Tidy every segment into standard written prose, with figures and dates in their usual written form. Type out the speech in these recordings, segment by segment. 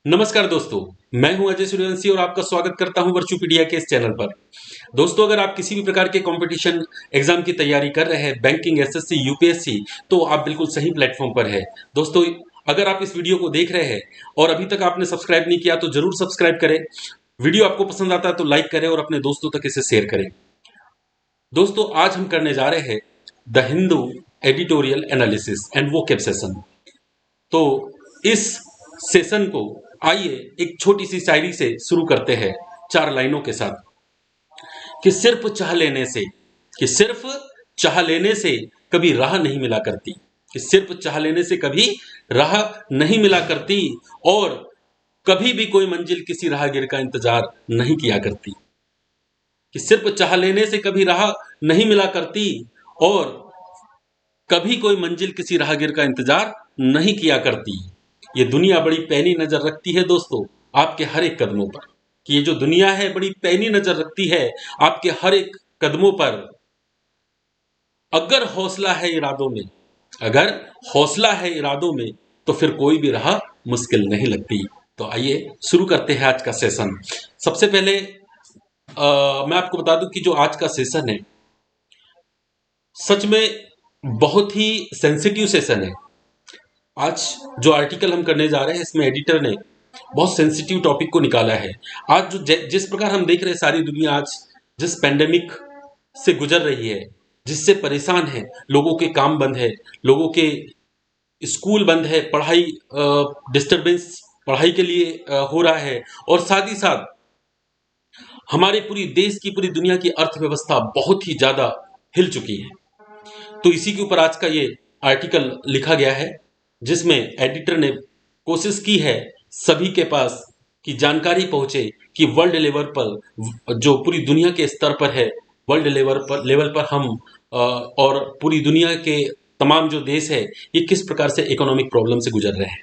नमस्कार दोस्तों, मैं हूं अजय सूर्यवंशी और आपका स्वागत करता हूं वर्चुपीडिया के इस चैनल पर। दोस्तों, अगर आप किसी भी प्रकार के कंपटीशन एग्जाम की तैयारी कर रहे हैं, बैंकिंग, एसएससी, यूपीएससी, तो आप बिल्कुल सही प्लेटफॉर्म पर है। दोस्तों, अगर आप इस वीडियो को देख रहे हैं और अभी तक आपने सब्सक्राइब नहीं किया तो जरूर सब्सक्राइब करें। वीडियो आपको पसंद आता है तो लाइक करें और अपने दोस्तों तक इसे शेयर करें। दोस्तों, आज हम करने जा रहे हैं the Hindu editorial analysis and vocab session. तो इस सेशन को आइए एक छोटी सी शायरी से शुरू करते हैं, 4 लाइनों के साथ। कि सिर्फ चाह लेने से कि सिर्फ चाह लेने से कभी राह नहीं मिला करती। कि सिर्फ चाह लेने से कभी राह नहीं मिला करती और कभी भी कोई मंजिल किसी राहगीर का इंतजार नहीं किया करती। कि सिर्फ चाह लेने से कभी राह नहीं मिला करती और कभी कोई मंजिल किसी राहगीर का इंतजार नहीं किया करती। ये दुनिया बड़ी पैनी नजर रखती है दोस्तों आपके हर एक कदमों पर। कि ये जो दुनिया है बड़ी पैनी नजर रखती है आपके हर एक कदमों पर। अगर हौसला है इरादों में अगर हौसला है इरादों में तो फिर कोई भी राह मुश्किल नहीं लगती। तो आइए शुरू करते हैं आज का सेशन। सबसे पहले मैं आपको बता दूं कि जो आज का सेशन है सच में बहुत ही सेंसिटिव सेशन है। आज जो आर्टिकल हम करने जा रहे हैं इसमें एडिटर ने बहुत सेंसिटिव टॉपिक को निकाला है। आज जो जिस प्रकार हम देख रहे हैं सारी दुनिया आज जिस पेंडेमिक से गुजर रही है, जिससे परेशान है, लोगों के काम बंद है, लोगों के स्कूल बंद है, पढ़ाई डिस्टरबेंस पढ़ाई के लिए हो रहा है और साथ ही साथ हमारे पूरी देश की पूरी दुनिया की अर्थव्यवस्था बहुत ही ज्यादा हिल चुकी है। तो इसी के ऊपर आज का ये आर्टिकल लिखा गया है जिसमें एडिटर ने कोशिश की है सभी के पास कि जानकारी पहुंचे कि वर्ल्ड लेवल पर जो पूरी दुनिया के स्तर पर है, वर्ल्ड लेवल पर हम और पूरी दुनिया के तमाम जो देश है ये किस प्रकार से इकोनॉमिक प्रॉब्लम से गुजर रहे हैं।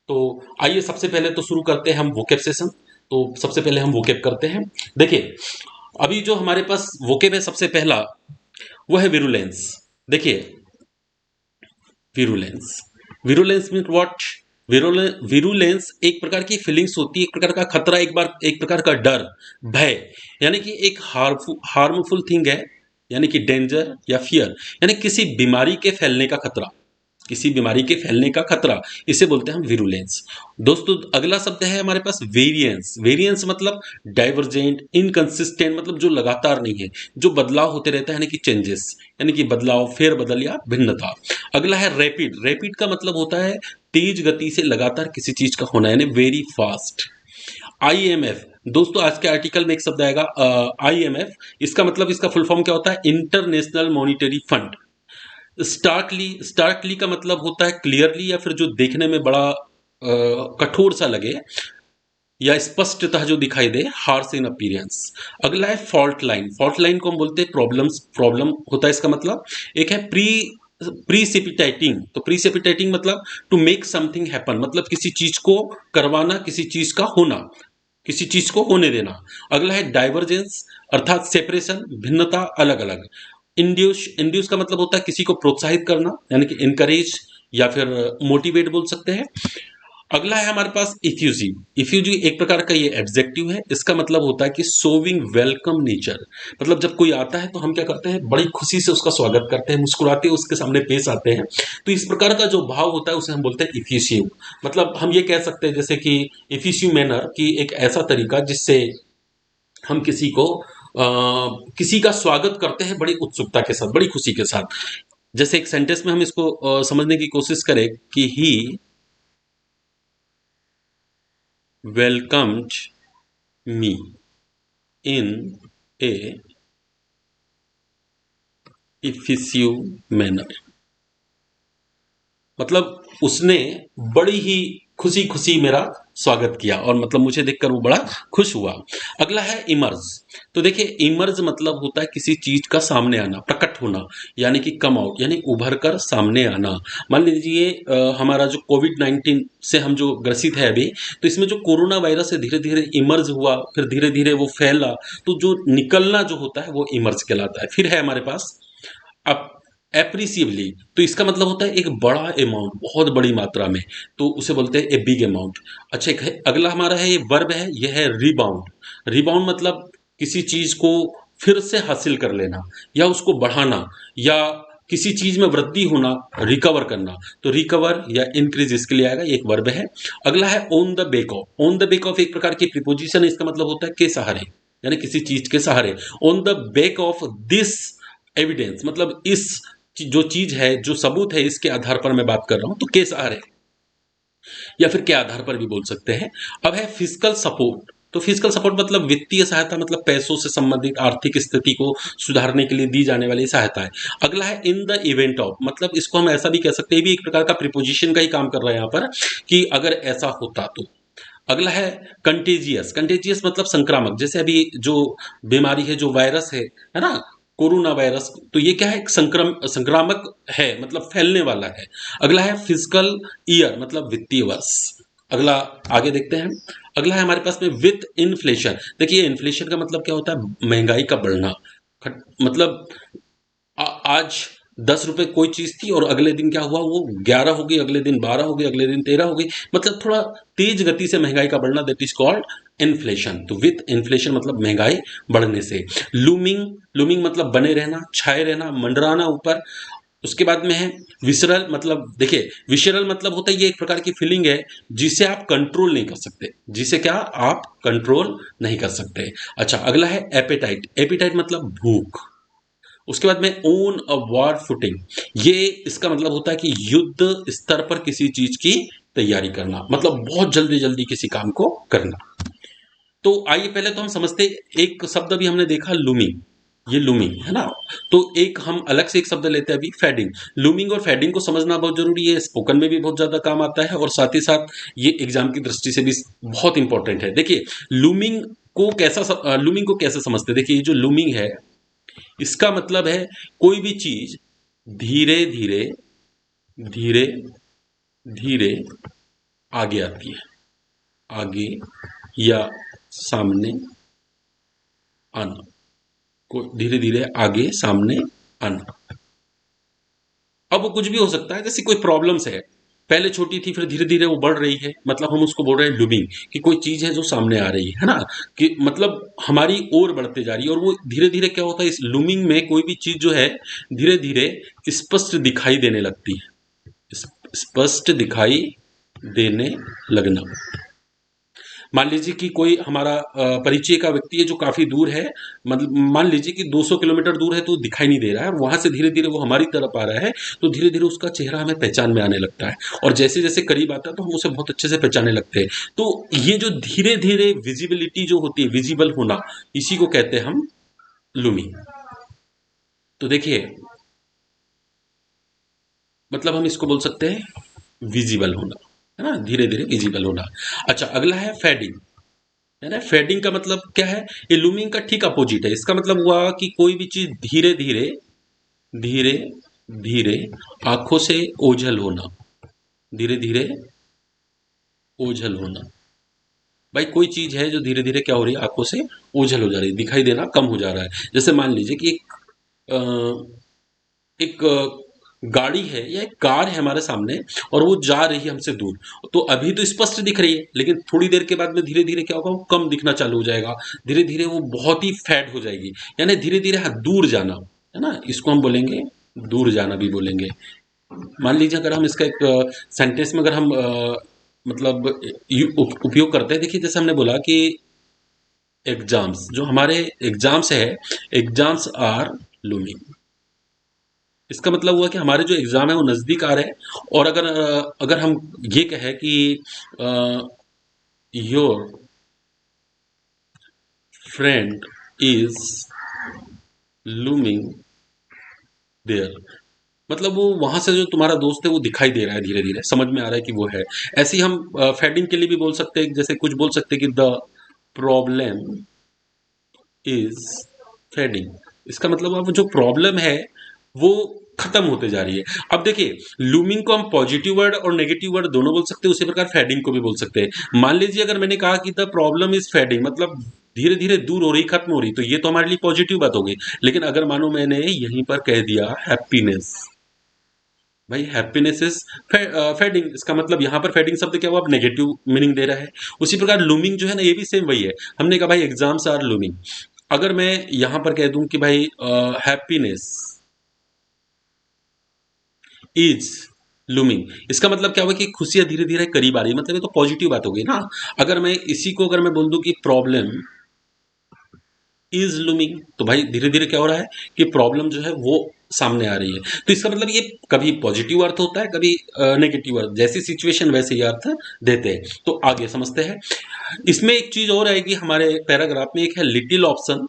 तो आइए सबसे पहले तो शुरू करते हैं हम वोकैब सेशन। तो सबसे पहले हम वोकैब करते हैं। देखिए, अभी जो हमारे पास वोकैब है सबसे पहला वो है विरुलेंस। देखिए, virulence virulence mean what? Virulence एक प्रकार की फीलिंग्स होती है, एक प्रकार का खतरा, एक प्रकार का डर, भय। यानी कि एक हार्मफुल थिंग है, यानी कि डेंजर या फियर, यानी किसी बीमारी के फैलने का खतरा। किसी बीमारी के फैलने का खतरा, इसे बोलते हैं हम विरुलेंस। दोस्तों, अगला शब्द है हमारे पास वेरिएंस। वेरिएंस मतलब डाइवर्जेंट, इनकंसिस्टेंट, मतलब जो लगातार नहीं है, जो बदलाव होते रहता है, यानी कि चेंजेस, यानी कि बदलाव, फेरबदल या भिन्नता। अगला है रैपिड। रैपिड का मतलब होता है तेज गति से लगातार किसी चीज का होना, यानी वेरी फास्ट। आईएमएफ, दोस्तों आज के आर्टिकल में एक शब्द आएगा आईएमएफ। इसका मतलब, इसका फुल फॉर्म क्या होता है? International monetary fund. स्टार्कली का मतलब होता है क्लियरली, या फिर जो देखने में बड़ा कठोर सा लगे या स्पष्टतः जो दिखाई दे, हार्श इन अपीयरेंस। अगला है फॉल्ट लाइन। फॉल्ट लाइन को हम बोलते हैं प्रॉब्लम होता है इसका मतलब। एक है प्रीसिपिटेटिंग। तो प्रीसिपिटेटिंग मतलब टू मेक समथिंग हैपन, मतलब किसी चीज को करवाना, किसी चीज का होना, किसी चीज को होने देना। अगला है डाइवर्जेंस, अर्थात सेपरेशन, भिन्नता, अलग अलग। इंड्यूस का मतलब होता है किसी को प्रोत्साहित करना, यानी कि इनकरेज या फिर मोटिवेट बोल सकते हैं। अगला है हमारे पास इफ्यूजिव। इफ्यूजिव एक प्रकार का ये एडजेक्टिव है। इसका मतलब होता है कि शोविंग वेलकम नेचर, मतलब जब कोई आता है तो हम क्या करते हैं, बड़ी खुशी से उसका स्वागत करते हैं, मुस्कुराते उसके सामने पेश आते हैं। तो इस प्रकार का जो भाव होता है उसे हम बोलते हैं इफ्यूसिव। मतलब हम ये कह सकते हैं जैसे कि इफ्यूसिव मैनर, की एक ऐसा तरीका जिससे हम किसी का स्वागत करते हैं बड़ी उत्सुकता के साथ, बड़ी खुशी के साथ। जैसे एक सेंटेंस में हम इसको समझने की कोशिश करें कि ही वेलकम्ड मी इन ए इफिसिव मैनर। मतलब उसने बड़ी ही खुशी खुशी मेरा स्वागत किया और मतलब मुझे देखकर वो बड़ा खुश हुआ। अगला है इमर्ज। तो देखिए, इमर्ज मतलब होता है किसी चीज का सामने आना, प्रकट होना, यानी कि कम आउट, यानी उभर कर सामने आना। मान लीजिए हमारा जो कोविड-19 से हम जो ग्रसित है अभी, तो इसमें जो कोरोना वायरस है धीरे धीरे इमर्ज हुआ, फिर धीरे धीरे वो फैला, तो जो निकलना जो होता है वो इमर्ज कहलाता है। फिर है हमारे पास अब एप्रिसिएवली, तो इसका मतलब होता है एक बड़ा अमाउंट, बहुत बड़ी मात्रा में, तो उसे बोलते हैं ए बिग अमाउंट। अच्छा, एक अगला हमारा है, ये वर्ब है, ये है रिबाउंड। रिबाउंड मतलब किसी चीज को फिर से हासिल कर लेना, या उसको बढ़ाना, या किसी चीज में वृद्धि होना, रिकवर करना। तो रिकवर या इंक्रीज इसके लिए आएगा, ये एक वर्ब है। अगला है on the back of. On the back of एक प्रकार की प्रीपोजिशन है, इसका मतलब होता है के सहारे, यानी किसी चीज के सहारे। On the back of this evidence, मतलब इस जो चीज है, जो सबूत है, इसके आधार पर मैं बात कर रहा हूं, तो के सहारे या फिर के आधार पर भी बोल सकते हैं। अब है फिजिकल सपोर्ट। तो फिजिकल सपोर्ट मतलब वित्तीय सहायता, मतलब पैसों से संबंधित आर्थिक स्थिति को सुधारने के लिए दी जाने वाली सहायता है। अगला है इन द इवेंट ऑफ, मतलब इसको हम ऐसा भी कह सकते हैं, ये भी एक प्रकार का प्रीपोजिशन का ही काम कर रहा है यहाँ पर, कि अगर ऐसा होता तो। अगला है कंटेजियस। कंटेजियस मतलब संक्रामक, जैसे अभी जो बीमारी है, जो वायरस है ना, कोरोना वायरस, तो ये क्या है, एक संक्रामक है, मतलब फैलने वाला है। अगला है फिजिकल ईयर, मतलब वित्तीय वर्ष। अगला आगे देखते हैं। अगला है हमारे पास में विथ इन्फ्लेशन। देखिए इन्फ्लेशन का मतलब क्या होता है, महंगाई का बढ़ना। मतलब आज 10 रुपए कोई चीज थी और अगले दिन क्या हुआ, वो 11 हो गई, अगले दिन 12 हो गई, अगले दिन 13 हो गई, मतलब थोड़ा तेज गति से महंगाई का बढ़ना, दैट इज कॉल्ड इन्फ्लेशन। तो विथ इन्फ्लेशन मतलब महंगाई बढ़ने से। लूमिंग, लूमिंग मतलब बने रहना, छाए रहना, मंडराना ऊपर। उसके बाद में है विसरल, मतलब देखिए विसरल मतलब होता है, ये एक प्रकार की फीलिंग है जिसे आप कंट्रोल नहीं कर सकते, जिसे क्या आप कंट्रोल नहीं कर सकते। अच्छा, अगला है एपेटाइट। एपेटाइट मतलब भूख। उसके बाद में ओन अ वॉर फुटिंग, ये इसका मतलब होता है कि युद्ध स्तर पर किसी चीज की तैयारी करना, मतलब बहुत जल्दी जल्दी किसी काम को करना। तो आइए पहले तो हम समझते, एक शब्द अभी हमने देखा लूमिंग, ये लूमिंग है ना। तो एक हम अलग से एक शब्द लेते हैं अभी, फेडिंग। लूमिंग और फेडिंग को समझना बहुत जरूरी है, स्पोकन में भी बहुत ज्यादा काम आता है, और साथ ही साथ ये एग्जाम की दृष्टि से भी बहुत इंपॉर्टेंट है। देखिए लूमिंग लूमिंग को कैसे समझते हैं, देखिए ये जो लूमिंग है, इसका मतलब है कोई भी चीज धीरे धीरे धीरे धीरे आगे आती है, आगे या सामने आना, को धीरे धीरे आगे सामने आना। अब वो कुछ भी हो सकता है, जैसे कोई प्रॉब्लम्स है, पहले छोटी थी फिर धीरे धीरे वो बढ़ रही है, मतलब हम उसको बोल रहे हैं लूमिंग, कि कोई चीज है जो सामने आ रही है ना, कि मतलब हमारी ओर बढ़ते जा रही है। और वो धीरे धीरे क्या होता है, इस लूमिंग में कोई भी चीज जो है धीरे धीरे स्पष्ट दिखाई देने लगती है, स्पष्ट दिखाई देने लगना। मान लीजिए कि कोई हमारा परिचय का व्यक्ति है जो काफी दूर है, मतलब मान लीजिए कि 200 किलोमीटर दूर है, तो दिखाई नहीं दे रहा है, और वहां से धीरे धीरे वो हमारी तरफ आ रहा है, तो धीरे धीरे उसका चेहरा हमें पहचान में आने लगता है, और जैसे जैसे करीब आता है तो हम उसे बहुत अच्छे से पहचानने लगते हैं। तो ये जो धीरे धीरे विजिबिलिटी जो होती है, विजिबल होना, इसी को कहते हैं हम लूमिंग। तो देखिए मतलब हम इसको बोल सकते हैं विजिबल होना, है ना, धीरे धीरे विजिबल होना। अच्छा, अगला है फेडिंग, है ना। फेडिंग का मतलब क्या है, ये लूमिंग का ठीक अपोजिट है। इसका मतलब हुआ कि कोई भी चीज धीरे धीरे धीरे धीरे आंखों से ओझल होना, धीरे धीरे ओझल होना। भाई कोई चीज है जो धीरे धीरे क्या हो रही है, आंखों से ओझल हो जा रही है, दिखाई देना कम हो जा रहा है। जैसे मान लीजिए कि एक गाड़ी है या एक कार है हमारे सामने, और वो जा रही है हमसे दूर, तो अभी तो स्पष्ट दिख रही है, लेकिन थोड़ी देर के बाद में धीरे धीरे क्या होगा, वो कम दिखना चालू हो जाएगा, धीरे धीरे वो बहुत ही फैड हो जाएगी, यानी धीरे धीरे दूर जाना, है ना, इसको हम बोलेंगे दूर जाना भी बोलेंगे। मान लीजिए अगर हम इसका एक सेंटेंस में अगर हम मतलब उपयोग करते हैं, देखिए जैसे हमने बोला कि एग्जाम्स, जो हमारे एग्जाम्स है, एग्जाम्स आर लूमिंग, इसका मतलब हुआ कि हमारे जो एग्जाम है वो नजदीक आ रहे हैं। और अगर अगर हम ये कहें कि your friend is looming there, मतलब वो वहां से जो तुम्हारा दोस्त है वो दिखाई दे रहा है, धीरे धीरे समझ में आ रहा है कि वो है। ऐसे ही हम फेडिंग के लिए भी बोल सकते हैं, जैसे कुछ बोल सकते हैं कि द प्रॉब्लम इज फेडिंग, इसका मतलब अब जो प्रॉब्लम है वो खत्म होते जा रही है। अब देखिए लूमिंग को हम पॉजिटिव वर्ड और नेगेटिव वर्ड दोनों बोल सकते हैं, उसी प्रकार फेडिंग को भी बोल सकते हैं। मान लीजिए अगर मैंने कहा कि द प्रॉब्लम इज फेडिंग, मतलब धीरे धीरे दूर हो रही, खत्म हो रही, तो ये तो हमारे लिए पॉजिटिव बात हो गई। लेकिन अगर मानो मैंने यहीं पर कह दिया हैप्पीनेस, भाई हैप्पीनेस इज फेडिंग, इसका मतलब यहाँ पर फेडिंग शब्द क्या हुआ, अब नेगेटिव मीनिंग दे रहा है। उसी प्रकार लूमिंग जो है ना, ये भी सेम वही है। हमने कहा भाई एग्जाम्स आर लूमिंग, अगर मैं यहाँ पर कह दूं कि भाई हैप्पीनेस इज लूमिंग, इसका मतलब क्या हुआ कि खुशियां धीरे धीरे करीब आ रही है, मतलब ये तो पॉजिटिव बात हो गई ना। अगर मैं इसी को अगर मैं बोल दूं कि प्रॉब्लम इज लूमिंग, तो भाई धीरे धीरे क्या हो रहा है कि प्रॉब्लम जो है वो सामने आ रही है। तो इसका मतलब ये कभी पॉजिटिव अर्थ होता है, कभी नेगेटिव अर्थ, जैसी सिचुएशन वैसे ही अर्थ देते हैं। तो आगे समझते हैं। इसमें एक चीज और आएगी हमारे पैराग्राफ में, एक है लिटिल ऑप्शन,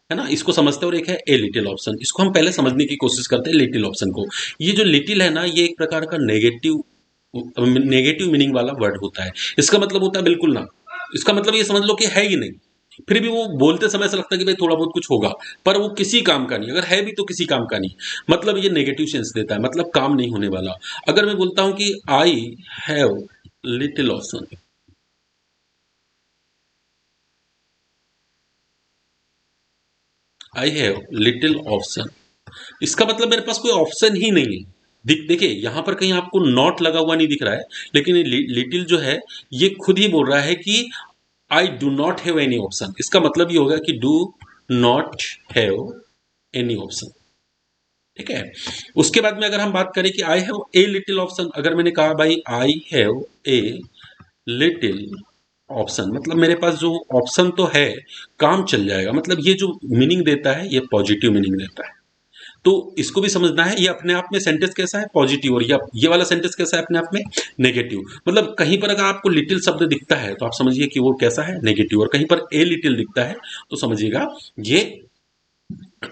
है ना, इसको समझते हैं, और एक है ए लिटिल ऑप्शन। इसको हम पहले समझने की कोशिश करते हैं लिटिल ऑप्शन को। ये जो लिटिल है ना, ये एक प्रकार का नेगेटिव मीनिंग वाला वर्ड होता है। इसका मतलब होता है बिल्कुल ना, इसका मतलब ये समझ लो कि है ही नहीं। फिर भी वो बोलते समय ऐसा लगता है कि भाई थोड़ा बहुत कुछ होगा, पर वो किसी काम का नहीं, अगर है भी तो किसी काम का नहीं। मतलब ये नेगेटिव सेंस देता है, मतलब काम नहीं होने वाला। अगर मैं बोलता हूं कि I have little option, I have little option, इसका मतलब मेरे पास कोई ऑप्शन ही नहीं है। देखिए यहां पर कहीं आपको नॉट लगा हुआ नहीं दिख रहा है, लेकिन ये लिटिल जो है ये खुद ही बोल रहा है कि I do not have any option. इसका मतलब ये होगा कि do not have any option. ठीक है। उसके बाद में अगर हम बात करें कि I have a little option, अगर मैंने कहा भाई I have a little option, मतलब मेरे पास जो ऑप्शन तो है, काम चल जाएगा, मतलब ये जो मीनिंग देता है ये पॉजिटिव मीनिंग देता है। तो इसको भी समझना है, ये अपने आप में सेंटेंस कैसा है, पॉजिटिव, और ये वाला सेंटेंस कैसा है अपने आप में, नेगेटिव। मतलब कहीं पर अगर आपको लिटिल शब्द दिखता है तो आप समझिए कि वो कैसा है, नेगेटिव, और कहीं पर ए लिटिल दिखता है तो समझिएगा ये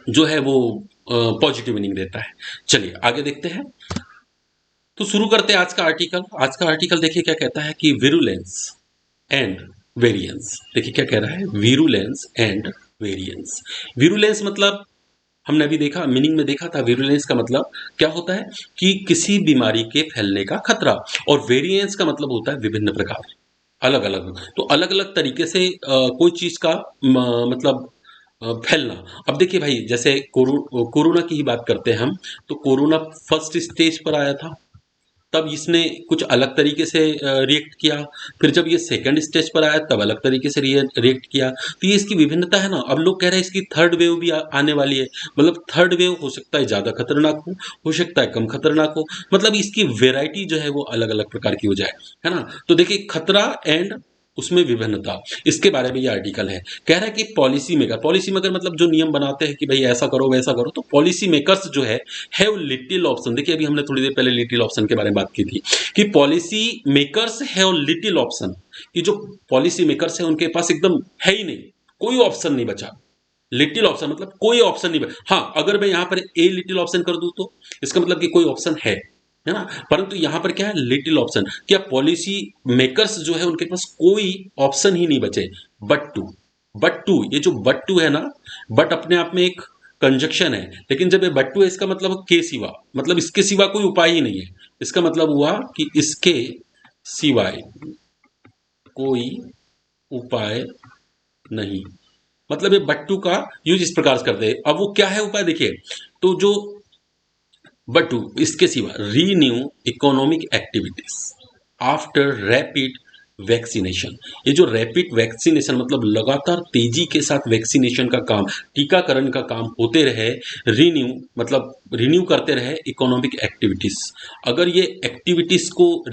जो है वो पॉजिटिव मीनिंग देता है। चलिए आगे देखते हैं। तो शुरू करते हैं आज का आर्टिकल। आज का आर्टिकल देखिए क्या कहता है कि विरुलेंस एंड वेरिएंस। देखिए क्या कह रहा है, विरुलेंस एंड वेरिएंस। विरुलेंस मतलब हमने अभी देखा, मीनिंग में देखा था, विरुलेंस का मतलब क्या होता है कि किसी बीमारी के फैलने का खतरा, और वेरिएंस का मतलब होता है विभिन्न प्रकार, अलग अलग। तो अलग अलग तरीके से कोई चीज का मतलब फैलना। अब देखिए भाई, जैसे कोरोना की ही बात करते हैं हम, तो कोरोना फर्स्ट स्टेज पर आया था, तब इसने कुछ अलग तरीके से रिएक्ट किया। फिर जब ये सेकंड स्टेज पर आया तब अलग तरीके से रिएक्ट किया। तो ये इसकी विभिन्नता है ना। अब लोग कह रहे हैं इसकी थर्ड वेव भी आने वाली है, मतलब थर्ड वेव हो सकता है ज़्यादा खतरनाक हो सकता है कम खतरनाक हो, मतलब इसकी वेराइटी जो है वो अलग अलग प्रकार की हो जाए, है ना। तो देखिए खतरा एंड उसमें विभिन्नता, इसके बारे में ये आर्टिकल है। कह रहा है कि पॉलिसी मेकर मतलब जो नियम बनाते हैं कि भाई ऐसा करो वैसा करो, तो पॉलिसी मेकर्स जो है हैव लिटिल ऑप्शन। देखिए अभी हमने थोड़ी देर पहले लिटिल ऑप्शन के बारे में बात की थी कि policy makers have little option, कि जो पॉलिसी मेकर्स है उनके पास एकदम है ही नहीं, कोई ऑप्शन नहीं बचा। लिटिल ऑप्शन मतलब कोई ऑप्शन नहीं बचा। हाँ, अगर मैं यहां पर ए लिटिल ऑप्शन कर दूं तो इसका मतलब कि कोई ऑप्शन है ना। परंतु यहां पर क्या है, लिटिल ऑप्शन, क्या पॉलिसी मेकर्स जो है उनके पास कोई ऑप्शन ही नहीं बचे। बट टू, ये जो बट टू है ना, बट अपने आप में एक कंजक्शन है, लेकिन जब ये बट टू है इसका मतलब के सिवा, मतलब इसके सिवा कोई उपाय ही नहीं है। इसका मतलब हुआ कि इसके सिवाय कोई उपाय नहीं। मतलब ये बट्टू का यूज इस प्रकार से करते हैं। अब वो क्या है उपाय, देखिए, तो जो बट्टू इसके सिवा renew economic activities after rapid vaccination. ये जो रैपिड वैक्सीनेशन मतलब लगातार तेजी के साथ वैक्सीनेशन का काम, टीकाकरण का काम होते रहे, रिन्यू मतलब रिन्यू करते रहे इकोनॉमिक एक्टिविटीज। अगर ये एक्टिविटीज को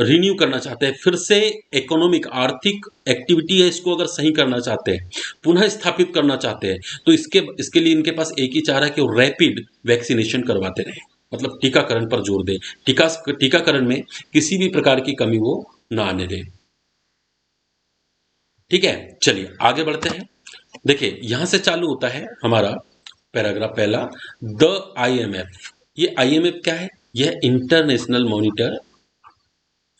रिन्यू करना चाहते हैं, फिर से इकोनॉमिक आर्थिक एक्टिविटी है इसको अगर सही करना चाहते हैं, पुनः स्थापित करना चाहते हैं, तो इसके लिए इनके पास एक ही चारा है कि वो रैपिड वैक्सीनेशन करवाते रहे, मतलब टीकाकरण पर जोर दें, टीकाकरण में किसी भी प्रकार की कमी वो ना आने दें। ठीक है, चलिए आगे बढ़ते हैं। देखिए यहां से चालू होता है हमारा पैराग्राफ पहला, द आईएमएफ। ये आईएमएफ क्या है, यह इंटरनेशनल मॉनिटर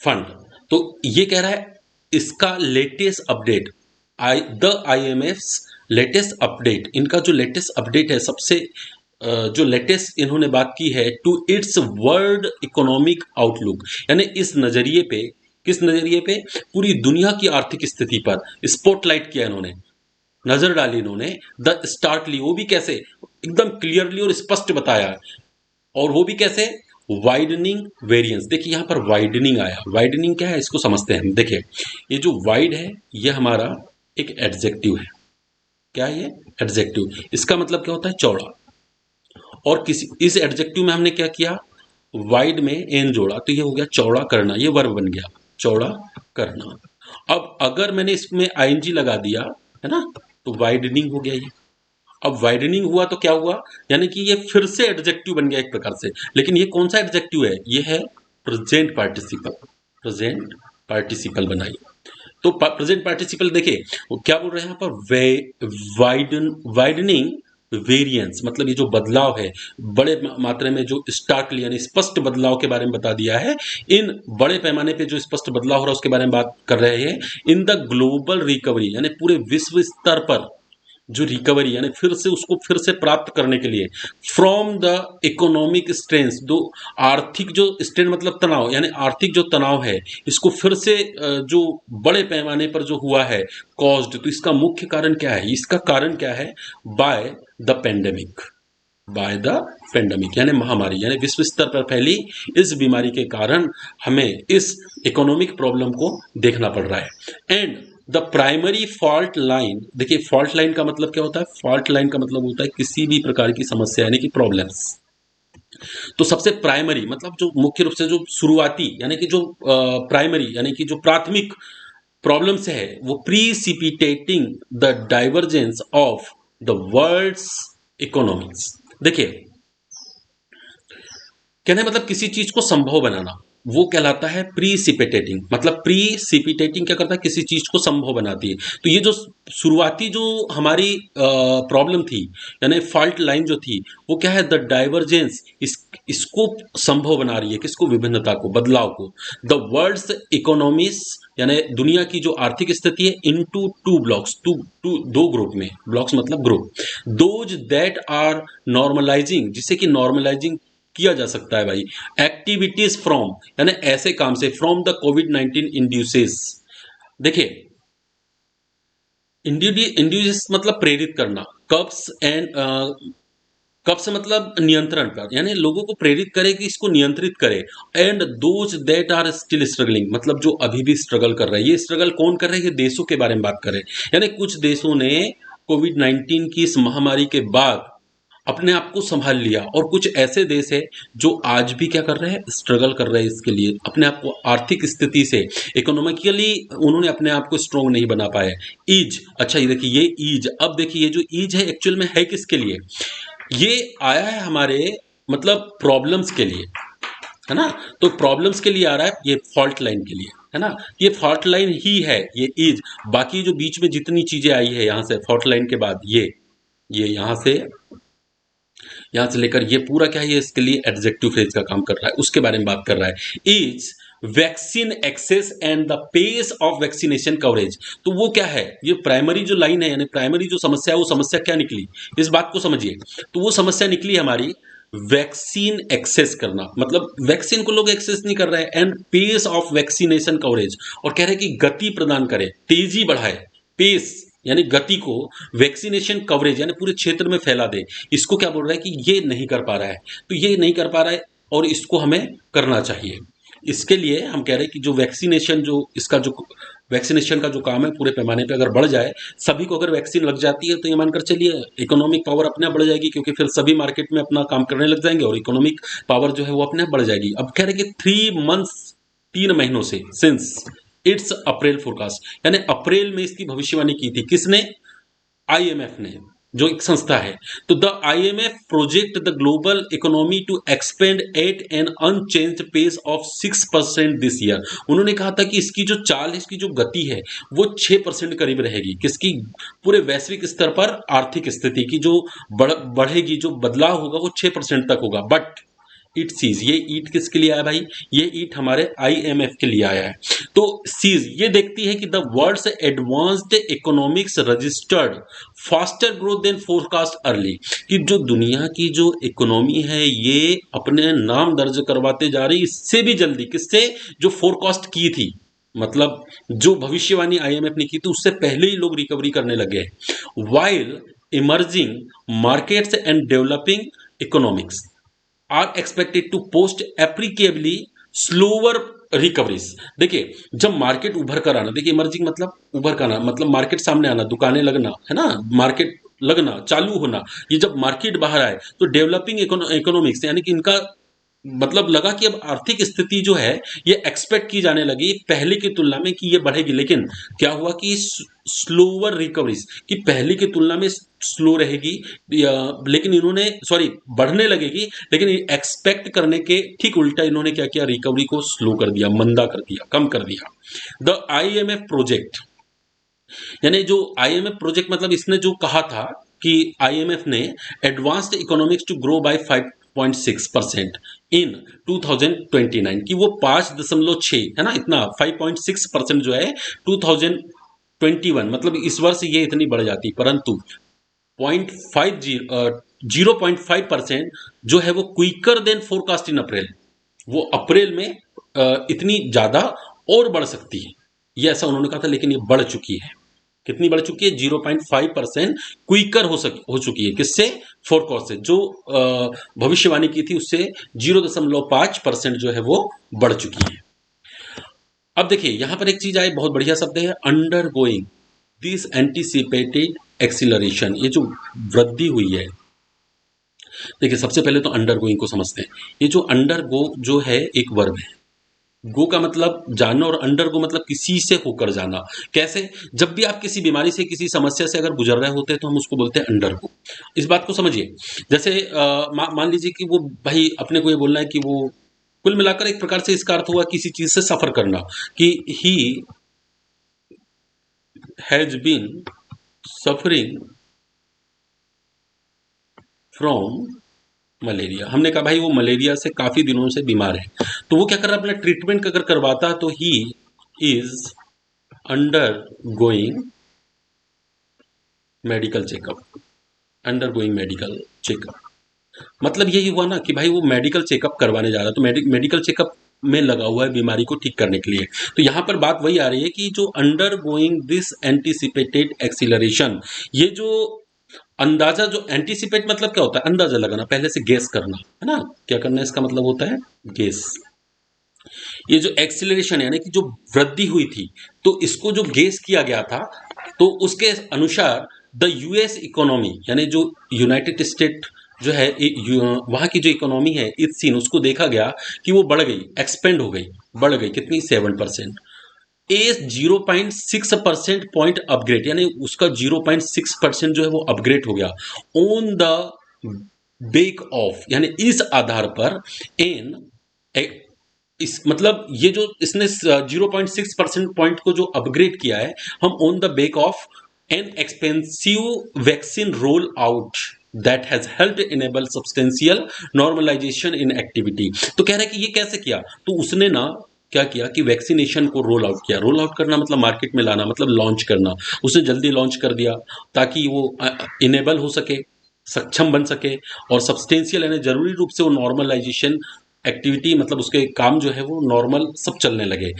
फंड। तो ये कह रहा है इसका latest update, the IMF latest update, इनका जो लेटेस्ट अपडेट है, सबसे जो लेटेस्ट इन्होंने बात की है, to its world economic outlook, यानी इस नजरिए पे, किस नजरिए पे, पूरी दुनिया की आर्थिक स्थिति पर स्पॉटलाइट किया इन्होंने, नजर डाली इन्होंने। द स्टार्टली, वो भी कैसे, एकदम क्लियरली और स्पष्ट बताया और वो भी कैसे, वाइडनिंग वेरिएंस। देखिए यहाँ पर वाइडनिंग आया, वाइडनिंग क्या है इसको समझते हैं हम। देखिए ये जो वाइड है ये हमारा एक एडजेक्टिव है। क्या है ये, एडजेक्टिव। इसका मतलब क्या होता है, चौड़ा। और किसी इस एडजेक्टिव में हमने क्या किया, वाइड में एन जोड़ा, तो ये हो गया चौड़ा करना, ये वर्ब बन गया चौड़ा करना। अब अगर मैंने इसमें आईएनजी लगा दिया है ना, तो वाइडनिंग हो गया ये। अब वाइडनिंग हुआ तो क्या हुआ, यानी कि ये फिर से एडजेक्टिव बन गया एक प्रकार से। लेकिन ये कौन सा एडजेक्टिव है, ये है प्रेजेंट पार्टिसिपल। प्रेजेंट पार्टिसिपल बनाई। तो प्रेजेंट पार्टिसिपल देखिए वो क्या बोल रहे हैं यहाँ पर, वाइडनिंग वेरिएंस, मतलब ये जो बदलाव है, बड़े मात्रा में जो स्टार्कली यानी स्पष्ट बदलाव के बारे में बता दिया है। इन बड़े पैमाने पे जो स्पष्ट बदलाव हो रहा है उसके बारे में बात कर रहे हैं। इन द ग्लोबल रिकवरी, यानी पूरे विश्व स्तर पर जो रिकवरी यानी फिर से उसको फिर से प्राप्त करने के लिए, फ्रॉम द इकोनॉमिक स्ट्रेंथ, दो आर्थिक जो स्ट्रेन मतलब तनाव, यानी आर्थिक जो तनाव है इसको फिर से जो बड़े पैमाने पर जो हुआ है कॉज्ड, तो इसका मुख्य कारण क्या है, इसका कारण क्या है, by the pandemic. By the pandemic यानी महामारी, यानी विश्व स्तर पर फैली इस बीमारी के कारण हमें इस इकोनॉमिक प्रॉब्लम को देखना पड़ रहा है। And the primary fault line, देखिए फॉल्ट लाइन का मतलब क्या होता है, फॉल्ट लाइन का मतलब होता है किसी भी प्रकार की समस्या यानी कि प्रॉब्लम्स। तो सबसे प्राइमरी मतलब जो मुख्य रूप से जो शुरुआती यानी कि जो प्राइमरी यानी कि जो प्राथमिक प्रॉब्लम्स है, वो precipitating the divergence of the world's economics. देखिए कहने मतलब किसी चीज को संभव बनाना, वो कहलाता है प्रीसिपिटेटिंग। मतलब प्रीसिपिटेटिंग क्या करता है, किसी चीज को संभव बनाती है। तो ये जो शुरुआती जो हमारी प्रॉब्लम थी यानी फॉल्ट लाइन जो थी, वो क्या है, द डाइवर्जेंस, इसको संभव बना रही है, किसको, विभिन्नता को, बदलाव को। द वर्ल्ड्स इकोनॉमीज यानी दुनिया की जो आर्थिक स्थिति है, into two blocks, two two दो ग्रुप में, ब्लॉक्स मतलब group, those that are normalising, जिसे कि नॉर्मलाइजिंग किया जा सकता है भाई, एक्टिविटीज फ्रॉम यानी ऐसे काम से, फ्रॉम द कोविड-19 इंड्यूसेस। देखिए इंड्यूस मतलब प्रेरित करना, कब्स एंड कब्स मतलब नियंत्रण कर, यानी लोगों को प्रेरित करे कि इसको नियंत्रित करे। And those that are still struggling, मतलब जो अभी भी स्ट्रगल कर रहे हैं। ये स्ट्रगल कौन कर रहे हैं, ये देशों के बारे में बात करें, यानी कुछ देशों ने कोविड-19 की इस महामारी के बाद अपने आप को संभाल लिया, और कुछ ऐसे देश है जो आज भी क्या कर रहे हैं, स्ट्रगल कर रहे हैं इसके लिए, अपने आप को आर्थिक स्थिति से, इकोनॉमिकली उन्होंने अपने आप को स्ट्रॉन्ग नहीं बना पाए। ईज, अच्छा ये देखिए ये ईज, अब देखिए ये जो ईज है एक्चुअल में है किसके लिए, ये आया है हमारे मतलब प्रॉब्लम्स के लिए, है ना। तो प्रॉब्लम्स के लिए आ रहा है, ये फॉल्ट लाइन के लिए, है ना। ये फॉल्ट लाइन ही है ये ईज। बाकी जो बीच में जितनी चीजें आई है यहां से फॉल्ट लाइन के बाद, ये यहां से लेकर ये पूरा क्या है, ये इसके लिए एडजेक्टिव फ्रेज का काम कर रहा है, उसके बारे में बात कर रहा है। Is vaccine access and the pace of vaccination coverage. तो वो क्या है, ये प्राइमरी जो लाइन है यानी प्राइमरी जो समस्या है, वो समस्या क्या निकली, इस बात को समझिए। तो वो समस्या निकली हमारी वैक्सीन एक्सेस करना, मतलब वैक्सीन को लोग एक्सेस नहीं कर रहे हैं, and pace of vaccination coverage, और कह रहे हैं कि गति प्रदान करे, तेजी बढ़ाए, पेस यानी गति को, वैक्सीनेशन कवरेज यानी पूरे क्षेत्र में फैला दे, इसको क्या बोल रहा है कि ये नहीं कर पा रहा है। तो ये नहीं कर पा रहा है और इसको हमें करना चाहिए। इसके लिए हम कह रहे हैं कि जो वैक्सीनेशन जो इसका जो वैक्सीनेशन का जो काम है पूरे पैमाने पे अगर बढ़ जाए, सभी को अगर वैक्सीन लग जाती है, तो ये मानकर चलिए इकोनॉमिक पावर अपने आप बढ़ जाएगी, क्योंकि फिर सभी मार्केट में अपना काम करने लग जाएंगे और इकोनॉमिक पावर जो है वो अपने आप बढ़ जाएगी। अब कह रहे हैं कि 3 मंथ्स, 3 महीनों से, सिंस इट्स अप्रैल फोरकास्ट, यानी अप्रैल में इसकी भविष्यवाणी की थी, किसने, आईएमएफ ने, जो एक संस्था है। तो the IMF project the global economy to expand at an unchanged pace of 6% this year. उन्होंने कहा था कि इसकी जो चाल, इसकी जो गति है वो 6% करीब रहेगी, किसकी, पूरे वैश्विक स्तर पर आर्थिक स्थिति की जो बढ़ेगी, जो बदलाव होगा वो 6% तक होगा। बट इट सीज, ये ईट किसके लिए आया भाई, ये ईट हमारे आईएमएफ के लिए आया है। तो सीज ये देखती है कि the world's advanced economics registered faster growth than forecast early, कि जो दुनिया की जो इकोनॉमी है ये अपने नाम दर्ज करवाते जा रही इससे भी जल्दी, किससे, जो फोरकास्ट की थी, मतलब जो भविष्यवाणी आईएमएफ ने की थी उससे पहले ही लोग रिकवरी करने लगे हैं। While emerging markets and developing economics, are expected to post appreciably slower recoveries. देखिए जब मार्केट उभर कर आना, देखिए इमर्जिंग मतलब उभर कर आना, मतलब मार्केट सामने आना, दुकानें लगना, है ना, मार्केट लगना, चालू होना, ये जब मार्केट बाहर आए तो डेवलपिंग इकोनॉमिक्स यानी कि इनका मतलब लगा कि अब आर्थिक स्थिति जो है ये एक्सपेक्ट की जाने लगी पहले की तुलना में कि ये बढ़ेगी, लेकिन क्या हुआ कि स्लोअर रिकवरीज, कि पहले की तुलना में स्लो रहेगी, लेकिन इन्होंने सॉरी बढ़ने लगेगी, लेकिन एक्सपेक्ट करने के ठीक उल्टा इन्होंने क्या किया, रिकवरी को स्लो कर दिया, मंदा कर दिया, कम कर दिया। द आईएमएफ प्रोजेक्ट, यानी जो आईएमएफ प्रोजेक्ट मतलब इसने जो कहा था कि आईएमएफ ने advanced economics to grow by 5.6% in 2029, कि वो 5.6 है ना, इतना 5.6% जो है 2021 मतलब इस वर्ष ये इतनी बढ़ जाती, परंतु 0.5% जो है वो क्विकर देन फोरकास्ट इन अप्रैल, वो अप्रैल में इतनी ज्यादा और बढ़ सकती है, ये ऐसा उन्होंने कहा था, लेकिन ये बढ़ चुकी है। कितनी बढ़ चुकी है? 0.5% क्विकर हो चुकी है, किससे? फोरकास्ट से, जो भविष्यवाणी की थी उससे 0.5% जो है वो बढ़ चुकी है। अब देखिए यहां पर एक चीज आई, बहुत बढ़िया शब्द है, under going this anticipated acceleration, ये जो वृद्धि हुई है, देखिए सबसे पहले तो अंडर गोइंग को समझते हैं। ये जो अंडर गो जो है एक वर्ब है, गो का मतलब जाना और अंडर गो मतलब किसी से होकर जाना। कैसे? जब भी आप किसी बीमारी से, किसी समस्या से अगर गुजर रहे होते हैं तो हम उसको बोलते हैं अंडर गो। इस बात को समझिए, जैसे मान लीजिए कि वो भाई अपने को ये बोलना है कि वो कुल मिलाकर एक प्रकार से इसका अर्थ हुआ किसी चीज से सफर करना, कि ही has been suffering from malaria. हमने कहा भाई वो मलेरिया से काफी दिनों से बीमार है, तो वो क्या कर रहा है, अपना ट्रीटमेंट अगर करवाता तो he is under going medical checkup, under going medical checkup, मतलब यही हुआ ना कि भाई वो मेडिकल चेकअप करवाने जा रहा है, तो मेडिकल चेकअप में लगा हुआ है बीमारी को ठीक करने के लिए। तो यहां पर बात वही आ रही है कि जो under going this anticipated acceleration, ये जो अंदाजा, जो एंटीसिपेट मतलब क्या होता है, अंदाजा लगाना, पहले से गेस करना, है ना, क्या करना इसका मतलब होता है गेस। ये जो एक्सीलरेशन यानी कि जो वृद्धि हुई थी, तो इसको जो गेस किया गया था, तो उसके अनुसार द यूएस इकोनॉमी यानी जो यूनाइटेड स्टेट जो है वहां की जो इकोनॉमी है इस सीन, उसको देखा गया कि वो बढ़ गई, एक्सपेंड हो गई, बढ़ गई कितनी, 7%। ए 0.6% पॉइंट अपग्रेड, यानी उसका 0.6% जो है वो अपग्रेड हो गया ऑन द बेक ऑफ, यानी इस आधार पर एन, इस मतलब ये जो इसने 0.6% पॉइंट को जो अपग्रेड किया है, हम on the back of an expensive vaccine roll out that has helped enable substantial normalisation in activity. तो कह रहे हैं कि ये कैसे किया, तो उसने ना क्या किया कि वैक्सीनेशन को रोल आउट किया। रोल आउट करना मतलब मार्केट में लाना, मतलब लॉन्च करना, उसने जल्दी लॉन्च कर दिया ताकि वो इनेबल हो सके, सक्षम बन सके, और सब्सटेंशियल यानी जरूरी रूप से वो नॉर्मलाइजेशन एक्टिविटी, मतलब उसके काम जो है वो नॉर्मल सब चलने लगे,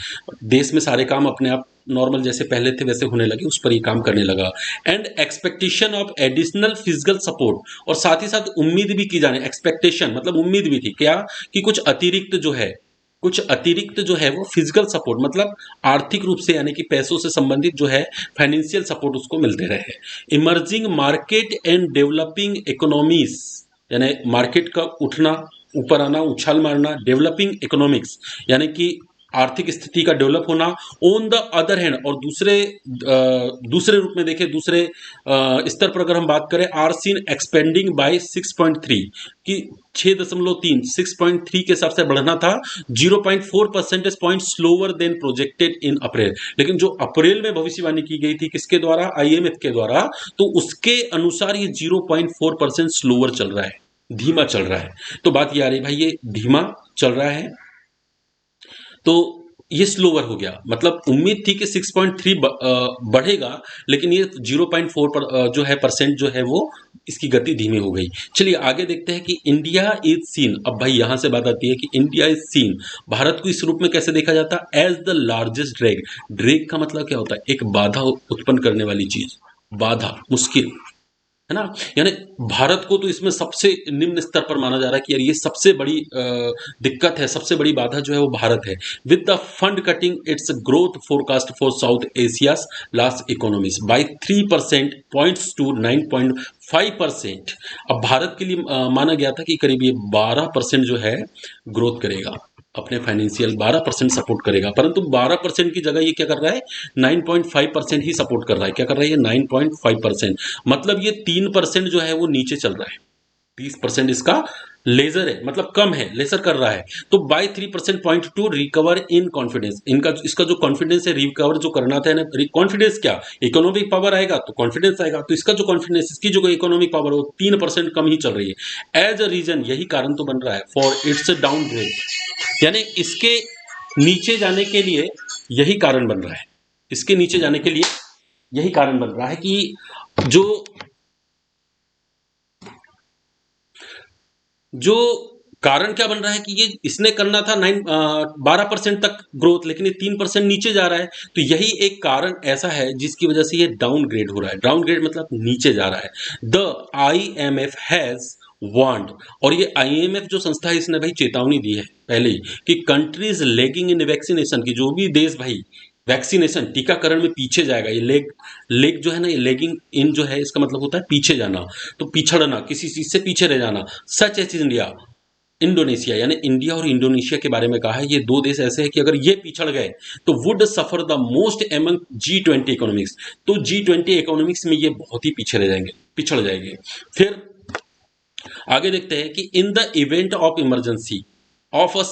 देश में सारे काम अपने आप नॉर्मल जैसे पहले थे वैसे होने लगे, उस पर ये काम करने लगा। And expectation of additional physical support, और साथ ही साथ उम्मीद भी की जाने, एक्सपेक्टेशन मतलब उम्मीद भी थी क्या, कि कुछ अतिरिक्त जो है, कुछ अतिरिक्त जो है वो फिजिकल सपोर्ट मतलब आर्थिक रूप से यानी कि पैसों से संबंधित जो है फाइनेंशियल सपोर्ट उसको मिलते रहे। Emerging market and developing economies, यानी मार्केट का उठना, ऊपर आना, उछाल मारना, डेवलपिंग इकोनॉमिक्स यानी कि आर्थिक स्थिति का डेवलप होना। ऑन द अदर हैंड, और दूसरे रूप में देखें, दूसरे स्तर पर अगर हम बात करें, आर सीन एक्सपेंडिंग बाय 6.3, कि 6.3 6.3 के हिसाब से बढ़ना था, 0.4 percentage point slower than projected in April. लेकिन जो अप्रैल में भविष्यवाणी की गई थी किसके द्वारा, आईएमएफ के द्वारा, तो उसके अनुसार ये 0.4% स्लोअर चल रहा है, धीमा चल रहा है। तो बात ये आ रही भाई ये धीमा चल रहा है, तो ये स्लोवर हो गया, मतलब उम्मीद थी कि 6.3 बढ़ेगा, लेकिन ये 0.4 पर जो है परसेंट जो है वो इसकी गति धीमी हो गई। चलिए आगे देखते हैं कि इंडिया इज सीन। अब भाई यहां से बात आती है कि इंडिया इज सीन, भारत को इस रूप में कैसे देखा जाता है, as the largest drag. Drag का मतलब क्या होता है, एक बाधा उत्पन्न करने वाली चीज, बाधा, मुश्किल, है ना। यानी भारत को तो इसमें सबसे निम्न स्तर पर माना जा रहा है कि यार ये सबसे बड़ी दिक्कत है, सबसे बड़ी बाधा जो है वो भारत है। With the fund cutting its growth forecast for South Asia's last economies by 3% points to 9.5%। अब भारत के लिए माना गया था कि करीब ये 12% जो है ग्रोथ करेगा, अपने फाइनेंशियल 12% सपोर्ट करेगा, परंतु 12% की जगह ये क्या कर रहा है, 9.5% ही सपोर्ट कर रहा है। क्या कर रहा है ये 9.5%, मतलब ये 3% जो है वो नीचे चल रहा है। 30% इसका लेजर है, मतलब कम है, लेसर कर रहा है। तो by 3% point to recover in confidence, इनका इसका जो कॉन्फिडेंस है रिकवर जो करना था ना, कॉन्फिडेंस क्या, इकोनॉमिक पावर आएगा तो कॉन्फिडेंस आएगा, तो इसका जो कॉन्फिडेंस, इसकी जो इकोनॉमिक पावर वो 3% कम ही चल रही है। एज अ रीजन, यही कारण तो बन रहा है फॉर इट्स डाउनग्रेड, यानी इसके नीचे जाने के लिए यही कारण बन रहा है, इसके नीचे जाने के लिए यही कारण बन रहा है कि जो जो कारण क्या बन रहा है कि ये इसने करना था 12% तक ग्रोथ, लेकिन ये 3% नीचे जा रहा है। तो यही एक कारण ऐसा है जिसकी वजह से ये डाउनग्रेड हो रहा है। डाउनग्रेड मतलब नीचे जा रहा है। द IMF हैज वार्न्ड, और ये IMF जो संस्था है इसने भाई चेतावनी दी है पहले ही कि कंट्रीज लेगिंग इन वैक्सीनेशन, की जो भी देश भाई वैक्सीनेशन टीकाकरण में पीछे जाएगा, ये लेग जो है ना, ये लेगिंग इन जो है इसका मतलब होता है पीछे जाना, तो पिछड़ना, किसी चीज से पीछे रह जाना। सच एज इंडिया, इंडोनेशिया, यानी इंडिया और इंडोनेशिया के बारे में कहा है, ये दो देश ऐसे हैं कि अगर ये पिछड़ गए तो would suffer the most among G20 economics, तो G20 इकोनॉमिक्स में ये बहुत ही पीछे रह जाएंगे, पिछड़ जाएंगे। फिर आगे देखते हैं कि in the event of emergency of a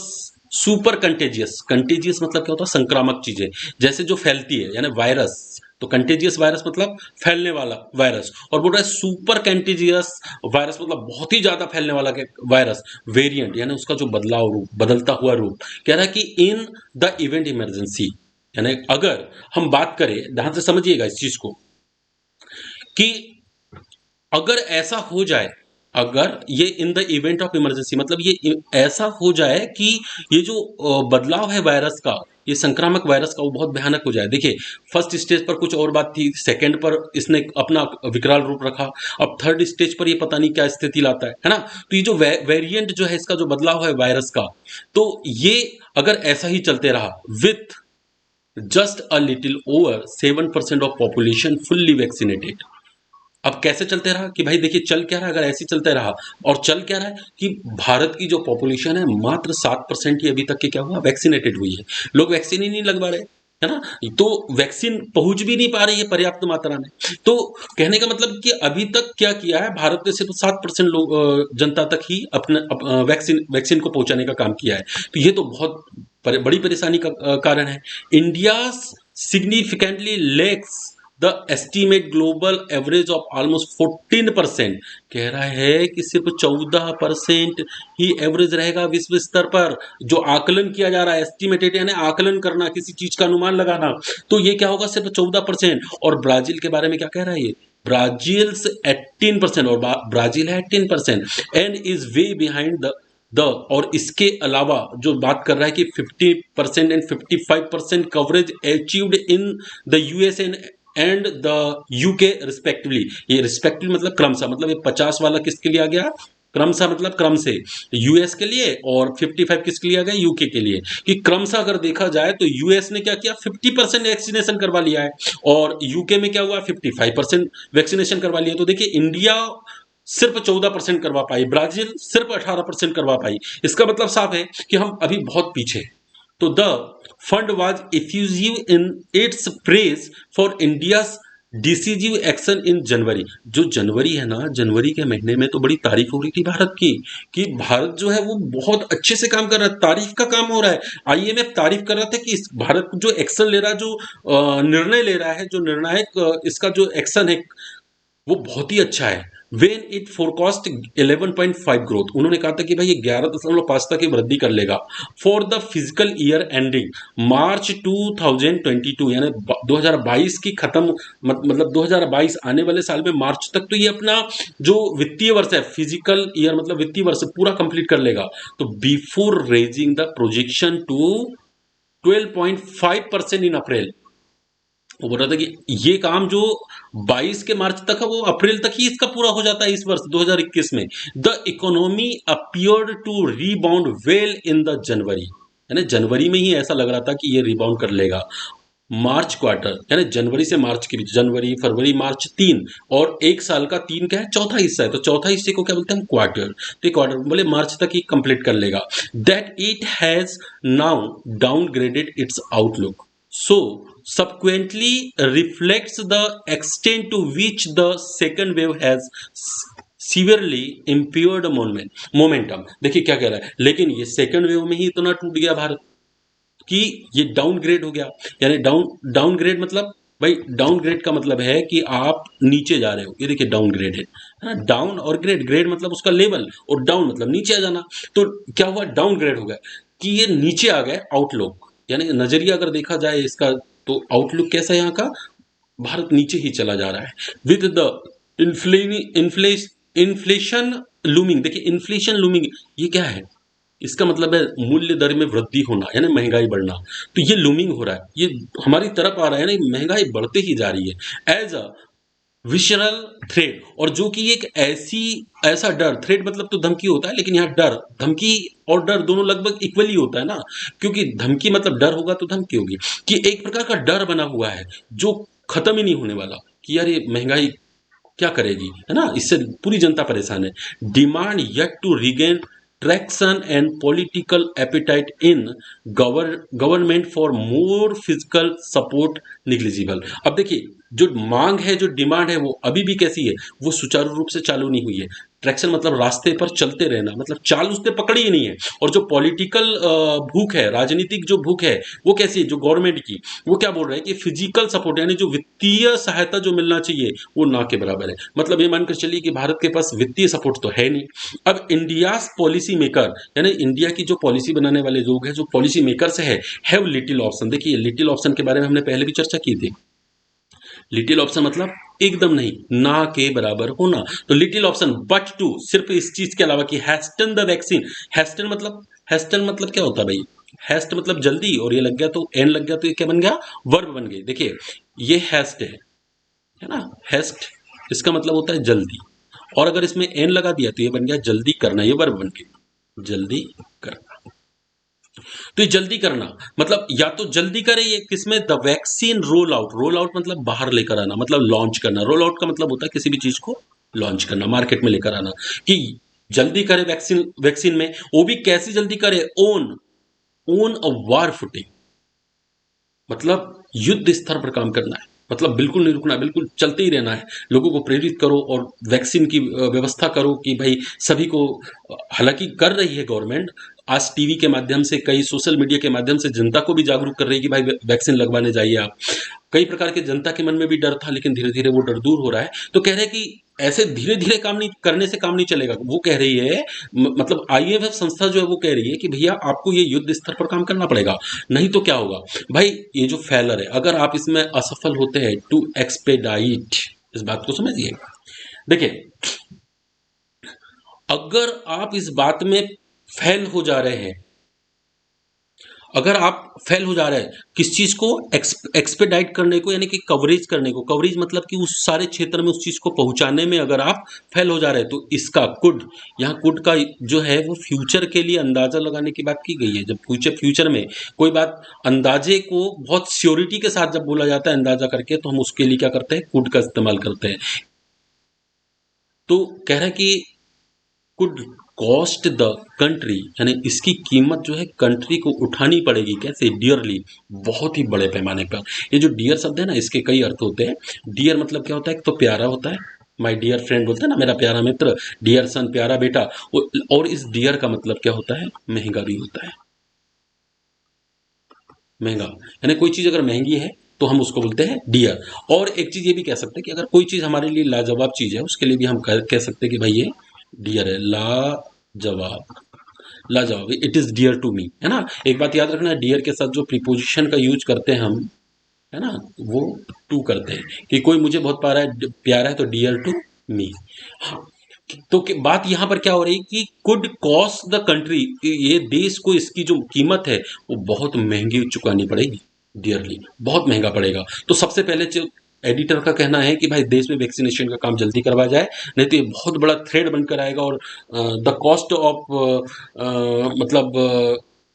super contagious, contagious मतलब क्या होता है, संक्रामक चीजें जैसे जो फैलती है, यानी वायरस, तो कंटेजियस वायरस मतलब फैलने वाला वायरस, और बोल रहा है सुपर कंटेजियस वायरस मतलब बहुत ही ज्यादा फैलने वाला वायरस, वेरिएंट यानी उसका जो बदलाव रूप, बदलता हुआ रूप। कह रहा है कि इन द इवेंट इमरजेंसी, यानी अगर हम बात करें, ध्यान से समझिएगा इस चीज को, कि अगर ऐसा हो जाए, अगर ये in the event of emergency मतलब ये ऐसा हो जाए कि ये जो बदलाव है वायरस का, ये संक्रामक वायरस का, वो बहुत भयानक हो जाए। देखिए फर्स्ट स्टेज पर कुछ और बात थी, सेकंड पर इसने अपना विकराल रूप रखा, अब थर्ड स्टेज पर ये पता नहीं क्या स्थिति लाता है ना। तो ये जो वेरिएंट जो है, इसका जो बदलाव है वायरस का, तो ये अगर ऐसा ही चलते रहा with just a little over 7% of population fully vaccinated, अब कैसे चलते रहा कि भाई देखिए चल क्या रहा है, अगर ऐसे चलते रहा, और चल क्या रहा है कि भारत की जो पॉपुलेशन है मात्र 7% ही अभी तक के क्या हुआ, वैक्सीनेटेड हुई है। लोग वैक्सीन ही नहीं लगवा रहे, है ना, तो वैक्सीन पहुंच भी नहीं पा रही है पर्याप्त मात्रा में। तो कहने का मतलब कि अभी तक क्या किया है भारत ने, सिर्फ 7% लोग जनता तक ही अपने वैक्सीन को पहुंचाने का काम किया है। तो ये तो बहुत बड़ी परेशानी का कारण है। India significantly lacks the estimate global average of almost 14%, कह रहा है कि सिर्फ 14% ही एवरेज रहेगा विश्व स्तर पर, जो आकलन किया जा रहा है, एस्टिमेटेड यानी आकलन करना, किसी चीज का अनुमान लगाना, तो ये क्या होगा, सिर्फ 14%। और ब्राजील के बारे में क्या कह रहा है ये, ब्राजील 18%, और ब्राजील है 18%, and is way behind the और इसके अलावा जो बात कर रहा है कि 50% and 55% coverage achieved in the US and the UK respectively, ये रिस्पेक्टिवली मतलब क्रमशः, मतलब ये 50 वाला किसके लिए आ गया, क्रमशः मतलब क्रम से यूएस के लिए, और 55 किसके लिए आ गया, यूके के लिए। कि क्रमशः अगर देखा जाए तो यूएस ने क्या किया, 50% वैक्सीनेशन करवा लिया है, और यूके में क्या हुआ, 55% वैक्सीनेशन करवा लिया। तो देखिए इंडिया सिर्फ 14% करवा पाई, ब्राजील सिर्फ 18% करवा पाई। इसका मतलब साफ है कि हम अभी बहुत पीछे हैं। तो the fund was effusive in its praise for India's decisive action in January, जो जनवरी है ना, जनवरी के महीने में तो बड़ी तारीफ हो रही थी भारत की, कि भारत जो है वो बहुत अच्छे से काम कर रहा है, तारीफ का काम हो रहा है। IMF तारीफ कर रहा था कि इस भारत जो एक्शन ले रहा है, जो निर्णय ले रहा है, जो निर्णायक इसका जो एक्शन है वो बहुत ही अच्छा है। वेन इट फोरकास्ट 11.5 ग्रोथ, उन्होंने कहा था कि भाई ये 11.5 तक ही वृद्धि कर लेगा for the physical year ending मार्च 2022, यानी 2022 की खत्म, मतलब 2022 आने वाले साल में मार्च तक तो ये अपना जो वित्तीय वर्ष है, फिजिकल ईयर मतलब वित्तीय वर्ष पूरा कंप्लीट कर लेगा। तो before raising the projection to 12.5% in April, वो बोल रहा था कि ये काम जो 22 के मार्च तक है वो अप्रैल तक ही इसका पूरा हो जाता है इस वर्ष 2021 में। The economy appeared to rebound well in the January, यानी जनवरी में ही ऐसा लग रहा था कि ये रिबाउंड कर लेगा। मार्च क्वार्टर, यानी जनवरी से मार्च के बीच, जनवरी फरवरी मार्च तीन, और एक साल का तीन क्या है, चौथा हिस्सा है, तो चौथा हिस्से को क्या बोलते हैं, क्वार्टर। तो ये क्वार्टर बोले मार्च तक ही कंप्लीट कर लेगा। That it has now downgraded it's outlook, so subsequently reflects the extent to which the second wave has severely impaired momentum. देखिए क्या कह रहा है, लेकिन ये सेकंड वेव में ही इतना टूट गया भारत कि ये डाउनग्रेड हो गया। यानी डाउनग्रेड मतलब, भाई डाउनग्रेड का मतलब है कि आप नीचे जा रहे हो, ये देखिए डाउनग्रेड है ना, डाउन और ग्रेड, ग्रेड मतलब उसका लेवल, और डाउन मतलब नीचे आ जाना। तो क्या हुआ, डाउनग्रेड हो गया कि ये नीचे आ गए आउटलुक, यानी नजरिया अगर देखा जाए इसका, तो आउटलुक कैसा है यहाँ का, भारत नीचे ही चला जा रहा है। विद द इन्फ्लेशन लूमिंग, देखिए इन्फ्लेशन लूमिंग ये क्या है, इसका मतलब है मूल्य दर में वृद्धि होना, यानी महंगाई बढ़ना। तो ये लूमिंग हो रहा है, ये हमारी तरफ आ रहा है ना, महंगाई बढ़ते ही जा रही है एज अ विशरल थ्रेट, और जो कि एक ऐसा डर, थ्रेट मतलब तो धमकी होता है, लेकिन यहाँ डर, धमकी और डर दोनों लगभग इक्वली होता है ना, क्योंकि धमकी मतलब डर होगा तो धमकी होगी, कि एक प्रकार का डर बना हुआ है जो खत्म ही नहीं होने वाला, कि यार ये महंगाई क्या करेगी, है ना, इससे पूरी जनता परेशान है। Demand yet to regain traction and political appetite in government for more physical support negligible. अब देखिए जो मांग है, जो डिमांड है, वो अभी भी कैसी है, वो सुचारू रूप से चालू नहीं हुई है। ट्रैक्शन मतलब रास्ते पर चलते रहना, मतलब चाल उसने पकड़ी ही नहीं है। और जो पॉलिटिकल भूख है, राजनीतिक जो भूख है, वो कैसी है, जो गवर्नमेंट की, वो क्या बोल रहा है कि फिजिकल सपोर्ट, यानी जो वित्तीय सहायता जो मिलना चाहिए वो ना के बराबर है। मतलब ये मानकर चलिए कि भारत के पास वित्तीय सपोर्ट तो है नहीं। अब इंडिया पॉलिसी मेकर, यानी इंडिया की जो पॉलिसी बनाने वाले लोग हैं, जो पॉलिसी मेकर्स है, हैव लिटिल ऑप्शन। देखिए लिटिल ऑप्शन के बारे में हमने पहले भी चर्चा की थी। लिटिल ऑप्शन मतलब एकदम नहीं, ना के बराबर होना। तो लिटिल ऑप्शन बट टू, सिर्फ इस चीज के अलावा कि हैस्टन द वैक्सीन। हैस्टन मतलब क्या होता है भाई, हैस्ट मतलब जल्दी, और ये लग गया तो एन लग गया, तो ये क्या बन गया, वर्ब बन गई। देखिए ये हैस्ट है ना, हैस्ट इसका मतलब होता है जल्दी, और अगर इसमें एन लगा दिया तो ये बन गया जल्दी करना, ये वर्ब बन गई जल्दी करना। तो ये जल्दी करना मतलब या तो जल्दी करे, ये किसमें, the vaccine roll out. Roll out मतलब बाहर लेकर आना, मतलब लॉन्च करना। रोल आउट का मतलब होता है किसी भी चीज को लॉन्च करना, मार्केट में लेकर आना, कि जल्दी करे वैक्सीन, वैक्सीन में वो भी कैसी जल्दी करे, own own a war footing, मतलब युद्ध स्तर पर काम करना है, मतलब बिल्कुल नहीं रुकना, बिल्कुल चलते ही रहना है। लोगों को प्रेरित करो और वैक्सीन की व्यवस्था करो कि भाई सभी को, हालांकि कर रही है गवर्नमेंट, आज टीवी के माध्यम से, कई सोशल मीडिया के माध्यम से जनता को भी जागरूक कर रही है कि भाई वैक्सीन लगवाने जाइए आप। कई प्रकार के जनता के मन में भी डर था, लेकिन धीरे धीरे वो डर दूर हो रहा है। तो कह रहे हैं कि ऐसे धीरे धीरे काम नहीं करने से काम नहीं चलेगा। वो कह रही है, मतलब आईएमएफ संस्था जो है वो कह रही है कि भैया आपको ये युद्ध स्तर पर काम करना पड़ेगा, नहीं तो क्या होगा भाई, ये जो फैलर है, अगर आप इसमें असफल होते हैं, टू एक्सपेडाइट, इस बात को समझिए। देखिए अगर आप इस बात में फेल हो जा रहे हैं, अगर आप फेल हो जा रहे हैं किस चीज को, एक्सपेडाइट करने को, यानी कि कवरेज करने को। कवरेज मतलब कि उस सारे क्षेत्र में उस चीज को पहुंचाने में अगर आप फेल हो जा रहे हैं, तो इसका कुड, यहाँ कुड का जो है वो फ्यूचर के लिए अंदाजा लगाने की बात की गई है। जब फ्यूचर में कोई बात अंदाजे को बहुत श्योरिटी के साथ जब बोला जाता है अंदाजा करके, तो हम उसके लिए क्या करते हैं, कुड का इस्तेमाल करते हैं। तो कह रहा है कि कुड कॉस्ट द कंट्री, यानी इसकी कीमत जो है कंट्री को उठानी पड़ेगी, कैसे, डियरली, बहुत ही बड़े पैमाने पर। ये जो डियर शब्द है ना, इसके कई अर्थ होते हैं। डियर मतलब क्या होता है, तो प्यारा होता है, माय डियर फ्रेंड बोलते हैं ना, मेरा प्यारा मित्र, डियर सन प्यारा बेटा। और इस डियर का मतलब क्या होता है, महंगा भी होता है, महंगा, यानी कोई चीज अगर महंगी है तो हम उसको बोलते हैं डियर। और एक चीज ये भी कह सकते हैं कि अगर कोई चीज हमारे लिए लाजवाब चीज है, उसके लिए भी हम कह सकते हैं कि भाई ये डियर है, लाजवाब, लाजवाब, it is dear to me, है ना। एक बात याद रखना, डियर के साथ जो प्रीपोजिशन का यूज करते हैं हम, है ना, वो टू करते हैं, कि कोई मुझे बहुत प्यारा है तो डियर टू मी। हाँ, तो बात यहां पर क्या हो रही कि कुड कॉस्ट द कंट्री, ये देश को इसकी जो कीमत है वो बहुत महंगी चुकानी पड़ेगी। डियरली, बहुत महंगा पड़ेगा। तो सबसे पहले जो एडिटर का कहना है कि भाई देश में वैक्सीनेशन का काम जल्दी करवाया जाए, नहीं तो ये बहुत बड़ा थ्रेड बनकर आएगा और द कॉस्ट ऑफ मतलब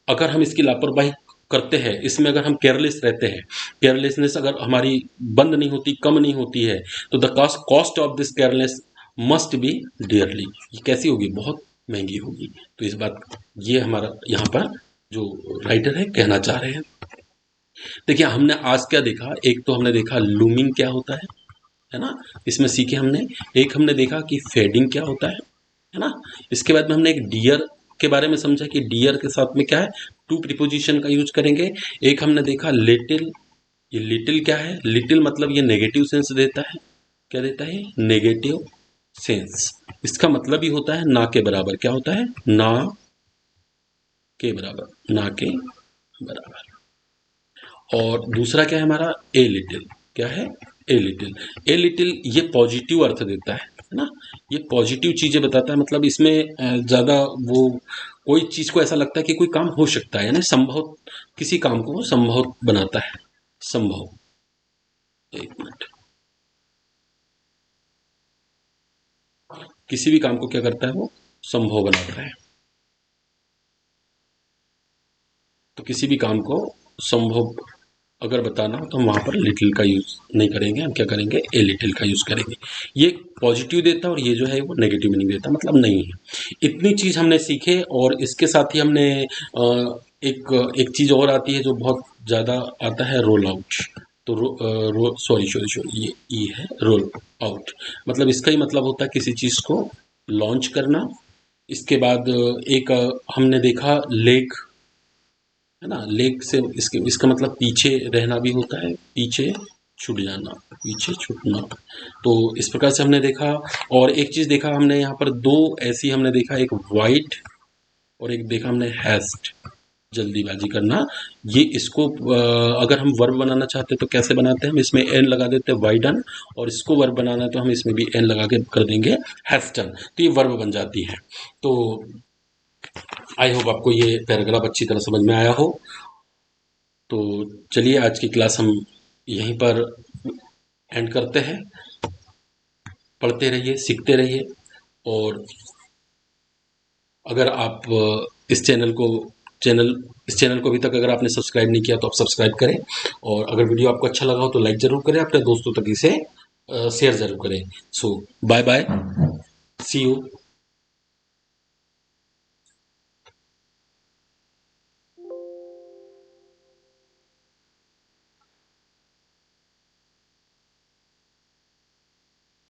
अगर हम इसकी लापरवाही करते हैं, इसमें अगर हम केयरलेस रहते हैं, केयरलेसनेस अगर हमारी बंद नहीं होती, कम नहीं होती है, तो the cost of this careless must be dearly. ये कैसी होगी? बहुत महंगी होगी। तो इस बात, ये हमारा यहाँ पर जो राइटर है कहना चाह रहे हैं। देखिए हमने आज क्या देखा, एक तो हमने देखा लूमिंग क्या होता है ना, इसमें सीखे हमने। एक हमने देखा कि फेडिंग क्या होता है ना। इसके बाद में हमने एक डियर के बारे में समझा कि डियर के साथ में क्या है, टू प्रीपोजिशन का यूज करेंगे। एक हमने देखा लिटिल, ये लिटिल क्या है, लिटिल मतलब ये नेगेटिव सेंस देता है। क्या देता है? Negative sense. इसका मतलब ही होता है ना के बराबर। क्या होता है? ना के बराबर, ना के बराबर। और दूसरा क्या है हमारा? A little. क्या है? A little. ए लिटिल ये पॉजिटिव अर्थ देता है ना, ये पॉजिटिव चीजें बताता है। मतलब इसमें ज्यादा वो कोई चीज को ऐसा लगता है कि कोई काम हो सकता है, यानी संभव, किसी काम को संभव बनाता है। संभव, एक मिनट, किसी भी काम को क्या करता है? वो संभव बनाता है। तो किसी भी काम को संभव अगर बताना हो तो हम वहां पर लिटिल का यूज नहीं करेंगे, हम क्या करेंगे? ए लिटिल का यूज करेंगे। ये पॉजिटिव देता है और ये जो है वो नेगेटिव मीनिंग देता है, मतलब नहीं है। इतनी चीज हमने सीखे और इसके साथ ही हमने एक एक चीज और आती है जो बहुत ज्यादा आता है, रोल आउट। तो सॉरी सॉरी सॉरी, ये ई है, रोल आउट। मतलब इसका ही मतलब होता है किसी चीज को लॉन्च करना। इसके बाद एक हमने देखा लेग, है ना, लेग से इसके इसका मतलब पीछे रहना भी होता है, पीछे छूट जाना, पीछे छूटना। तो इस प्रकार से हमने देखा। और एक चीज देखा हमने यहाँ पर, दो ऐसी हमने देखा, एक वाइट और एक देखा हमने हैस्ट, जल्दीबाजी करना। ये इसको अगर हम वर्ब बनाना चाहते हैं तो कैसे बनाते हैं? हम इसमें एन लगा देते हैं, वाइडन। और इसको वर्ब बनाना है तो हम इसमें भी एन लगा के कर देंगे, हैस्टन। तो ये वर्ब बन जाती है। तो आई होप आपको ये पैराग्राफ अच्छी तरह समझ में आया हो। तो चलिए आज की क्लास हम यहीं पर एंड करते हैं। पढ़ते रहिए, सीखते रहिए। और अगर आप चैनल इस चैनल को अभी तक अगर आपने सब्सक्राइब नहीं किया तो आप सब्सक्राइब करें। और अगर वीडियो आपको अच्छा लगा हो तो लाइक जरूर करें, अपने दोस्तों तक इसे शेयर जरूर करें। सो बाय बाय, सी यू।